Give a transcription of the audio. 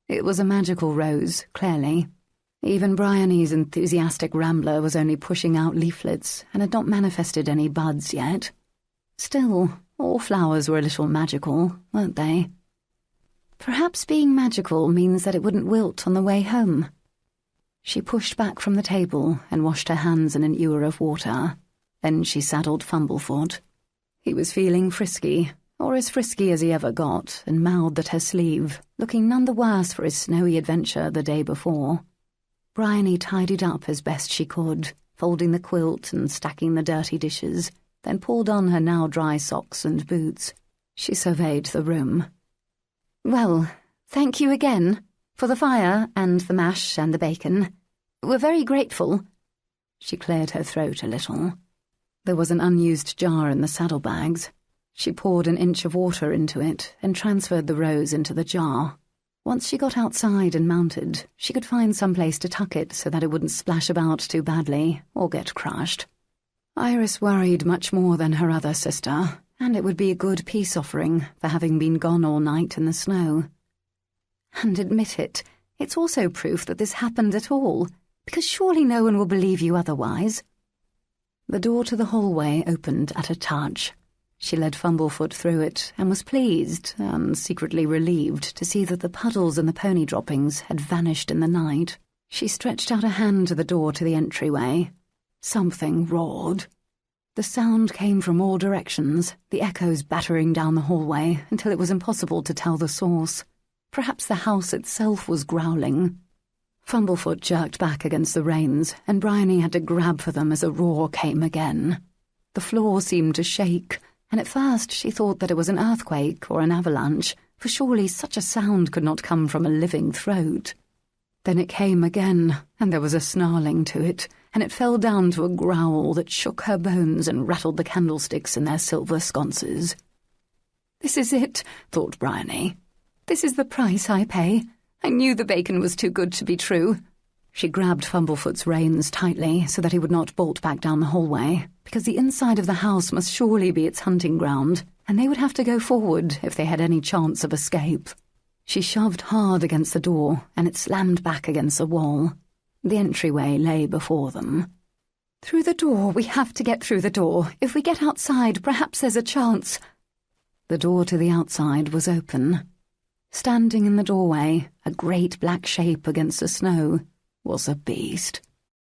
It was a magical rose, clearly. Even Bryony's enthusiastic rambler was only pushing out leaflets and had not manifested any buds yet. Still, all flowers were a little magical, weren't they? Perhaps being magical means that it wouldn't wilt on the way home. She pushed back from the table and washed her hands in an ewer of water. Then she saddled Fumblefoot. He was feeling frisky, or as frisky as he ever got, and mouthed at her sleeve, looking none the worse for his snowy adventure the day before. Bryony tidied up as best she could, folding the quilt and stacking the dirty dishes, then pulled on her now dry socks and boots. She surveyed the room. "Well, thank you again, for the fire and the mash and the bacon. We're very grateful." She cleared her throat a little. There was an unused jar in the saddlebags. She poured an inch of water into it and transferred the rose into the jar. Once she got outside and mounted, she could find some place to tuck it so that it wouldn't splash about too badly or get crushed. Iris worried much more than her other sister, and it would be a good peace offering for having been gone all night in the snow. And admit it, it's also proof that this happened at all, because surely no one will believe you otherwise. The door to the hallway opened at a touch. She led Fumblefoot through it and was pleased and secretly relieved to see that the puddles and the pony droppings had vanished in the night. She stretched out a hand to the door to the entryway. Something roared. The sound came from all directions, the echoes battering down the hallway until it was impossible to tell the source. Perhaps the house itself was growling. Fumblefoot jerked back against the reins, and Bryony had to grab for them as a roar came again. The floor seemed to shake, and at first she thought that it was an earthquake or an avalanche, for surely such a sound could not come from a living throat. Then it came again, and there was a snarling to it, and it fell down to a growl that shook her bones and rattled the candlesticks in their silver sconces. "This is it," thought Bryony. "This is the price I pay. I knew the bacon was too good to be true." She grabbed Fumblefoot's reins tightly so that he would not bolt back down the hallway, because the inside of the house must surely be its hunting ground, and they would have to go forward if they had any chance of escape. She shoved hard against the door, and it slammed back against the wall. The entryway lay before them. "Through the door, we have to get through the door. If we get outside, perhaps there's a chance." The door to the outside was open. Standing in the doorway, a great black shape against the snow, was a beast.